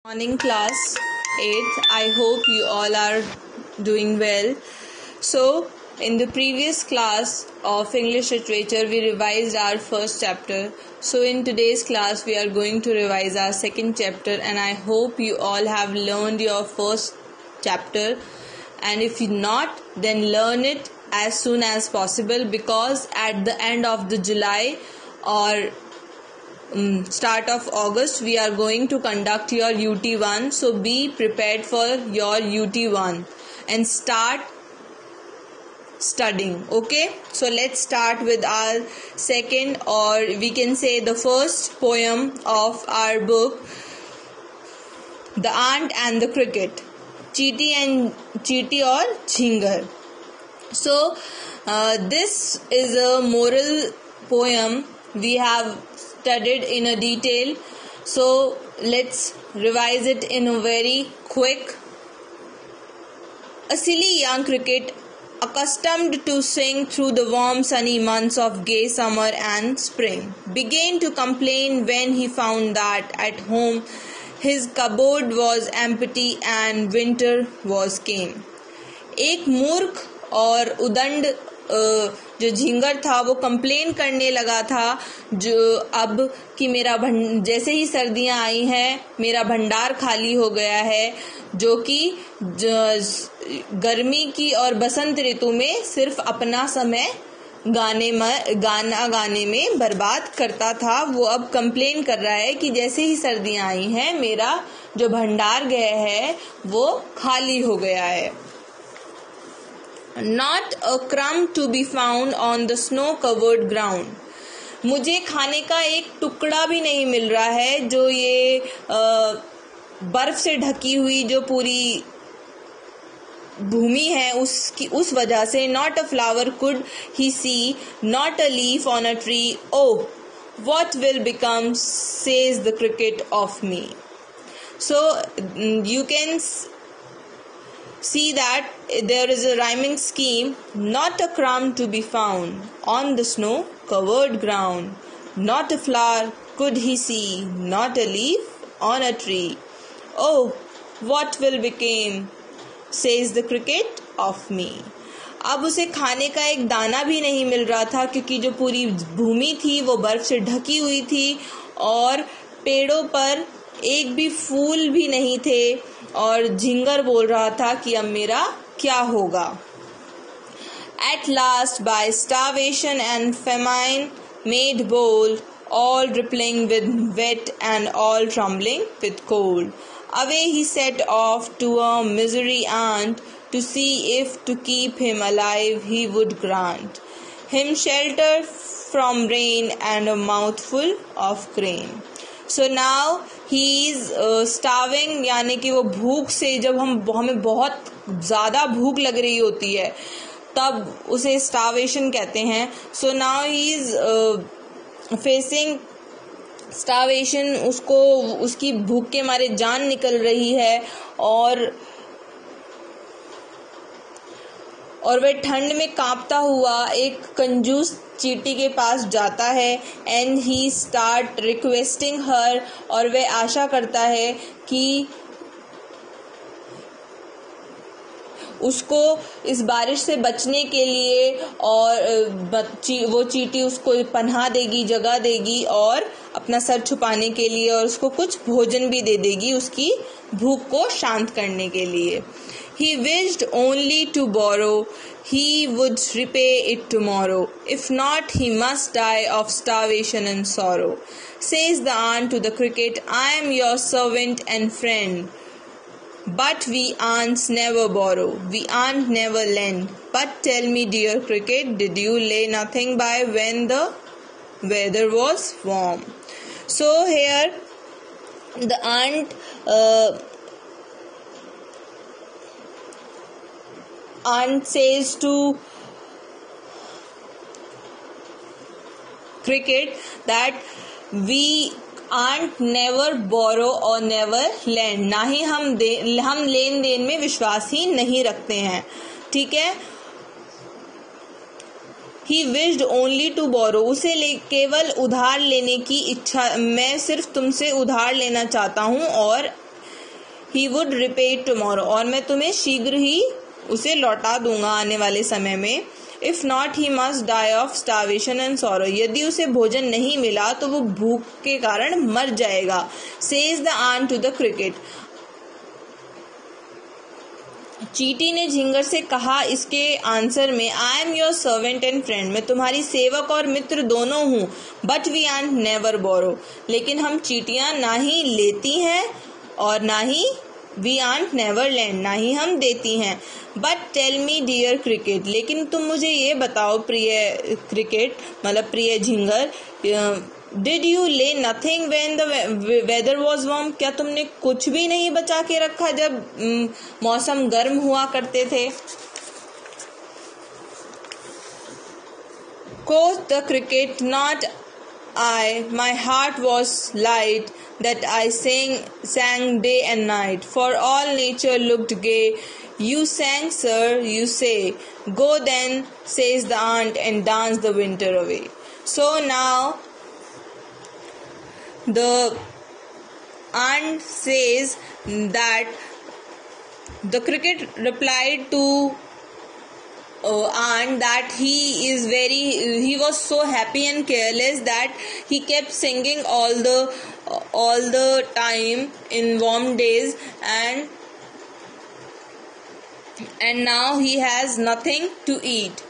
Morning class 8th. I hope you all are doing well. So in the previous class of English literature we revised our first chapter. So in today's class we are going to revise our second chapter, and I hope you all have learned your first chapter, and if you not, then learn it as soon as possible, because at the end of the July or start of August we are going to conduct your UT1. So be prepared for your UT1 and start studying. Okay, so let's start with our second, or we can say the first poem of our book, The Ant and the Cricket, Cheetie or Jhingar. So this is a moral poem we have studied in a detail, so let's revise it in a very quick. A silly young cricket, accustomed to sing through the warm sunny months of gay summer and spring, began to complain when he found that at home his cupboard was empty and winter was came. एक मूर्ख और उदंड जो झिंगर था वो complain करने लगा था जो अब कि मेरा जैसे ही सर्दियां आई हैं मेरा भंडार खाली हो गया है, जो कि गर्मी की और बसंत ऋतु में सिर्फ अपना समय गाना गाने में बर्बाद करता था। वो अब कंप्लेन कर रहा है कि जैसे ही सर्दियां आई हैं मेरा जो भंडार गया है वो खाली हो गया है। Not a crumb to be found on the snow-covered ground. मुझे खाने का एक टुकड़ा भी नहीं मिल रहा है जो ये बर्फ से ढकी हुई जो पूरी भूमि है उसकी उस वजह से। Not a flower could he see, not a leaf on a tree. Oh, what will become, says the cricket, of me. So you can see that there is a rhyming scheme. Not a crumb to be found on the snow covered ground, not a flower could he see, not a leaf on a tree. Oh, what will become, says the cricket, of me. अब उसे खाने का एक दाना भी नहीं मिल रहा था क्योंकि जो पूरी भूमि थी वो बर्फ से ढकी हुई थी और पेड़ों पर एक भी फूल भी नहीं थे, और झिंगर बोल रहा था कि अब मेरा क्या होगा। At last by starvation and famine made bold, all dripping with wet and all trembling with cold, away he set off to a misery ant to see if to keep him alive he would grant him shelter from rain and a mouthful of grain. So now he is starving, यानी कि वो भूख से, जब हमें बहुत ज़्यादा भूख लग रही होती है तब उसे starvation कहते हैं. So now he is facing starvation. उसको उसकी भूख के मारे जान निकल रही है और वह ठंड में कांपता हुआ एक कंजूस चींटी के पास जाता है. एंड ही स्टार्ट रिक्वेस्टिंग हर, और वह आशा करता है कि उसको इस बारिश से बचने के लिए और वो चींटी उसको पनाह देगी, जगह देगी और अपना सर छुपाने के लिए, और उसको कुछ भोजन भी दे देगी उसकी भूख को शांत करने के लिए. He wished only to borrow, he would repay it tomorrow. If not, he must die of starvation and sorrow. Says the ant to the cricket, I am your servant and friend. But we ants never borrow, we ant never lend. But tell me, dear cricket, did you lay nothing by when the weather was warm? So here the ant says to cricket that we aren't never borrow or never lend. ना ही हम लेन then में विश्वास ही नहीं रखते हैं. ठीक है. He wished only to borrow, उसे केवल उधार लेने की इच्छा, मैं सिर्फ तुमसे उधार लेना चाहता हूँ और he would repay it tomorrow, और मैं तुम्हें शीघ्र ही उसे लौटा दूंगा आने वाले समय में. If not, he must die of starvation and sorrow. यदि उसे भोजन नहीं मिला तो वो भूख के कारण मर जाएगा. Says the ant to the cricket. चींटी ने झिंगर से कहा इसके आंसर में, I am your servant and friend. मैं तुम्हारी सेवक और मित्र दोनों हूँ. But we ant never borrow. लेकिन हम चींटियाँ ना ही लेती हैं और ना ही we ant never lend, ना ही हम देती हैं. But tell me dear cricket. लेकिन तुम मुझे ये बताओ प्रिय क्रिकेट, मतलब प्रिय Jhingar, Did you lay nothing when the weather was warm? क्या तुमने कुछ भी नहीं बचा के रखा जब मौसम गर्म हुआ करते थे? Quoth the cricket, not I. My heart was light that I sang day and night. For all nature looked gay. You sang, sir, you say. Go then, says the ant, and dance the winter away. So now the ant says that the cricket replied to ant that he was so happy and careless that he kept singing all the time in warm days, and now he has nothing to eat.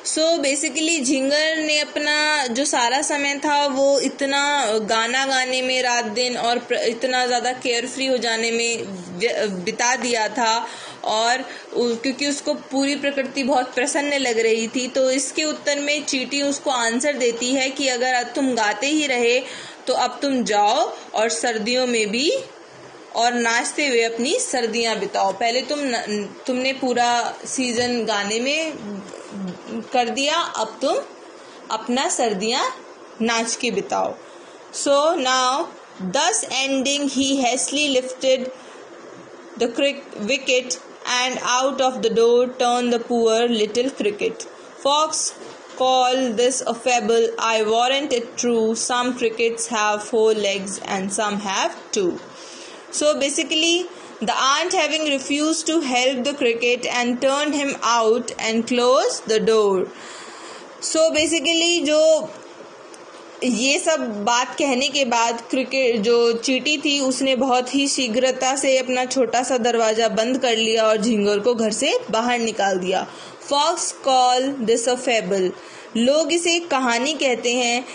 So basically झिंगर ने अपना जो सारा समय था वो इतना गाना गाने में रात दिन और इतना ज़्यादा केयर फ्री हो जाने में बिता दिया था, और क्योंकि उसको पूरी प्रकृति बहुत प्रसन्न लग रही थी, तो इसके उत्तर में चींटी उसको आंसर देती है कि अगर तुम गाते ही रहे तो अब तुम जाओ और सर्दियों में भी और नाचते हुए अपनी सर्दियां बिताओ. पहले तुमने पूरा सीजन गाने में कर दिया, अब तुम अपना सर्दियां नाच के बिताओ. So now thus ending he hastily lifted the wicket and out of the door turned the poor little cricket. Fox called this a fable. I warrant it true. Some crickets have 4 legs and some have 2. So basically the ant having refused to help the cricket and turned him out and closed the door. So basically जो ये सब बात कहने के बाद cricket जो चींटी थी उसने बहुत ही शीघ्रता से अपना छोटा सा दरवाजा बंद कर लिया और झिंगर को घर से बाहर निकाल दिया. Fox call this a fable. लोग इसे कहानी कहते हैं,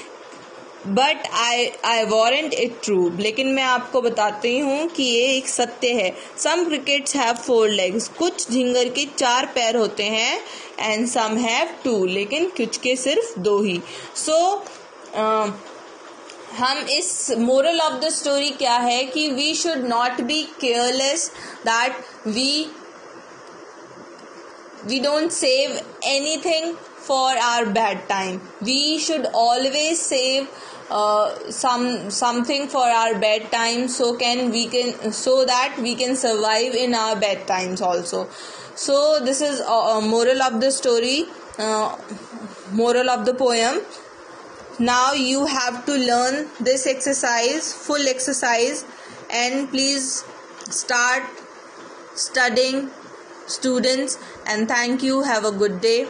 but I warrant it true. लेकिन मैं आपको बताती हूँ कि ये एक सत्य है. Some crickets have 4 legs. कुछ झिंगर के 4 पैर होते हैं. And some have 2. लेकिन कुछ के सिर्फ 2 ही. सो हम इस मोरल ऑफ द स्टोरी क्या है कि we should not be careless, that we don't save anything for our bad time. We should always save something for our bad time, so that we can survive in our bad times also. So this is a moral of the story, moral of the poem. Now you have to learn this exercise, full exercise, and please start studying, students, and thank you. Have a good day.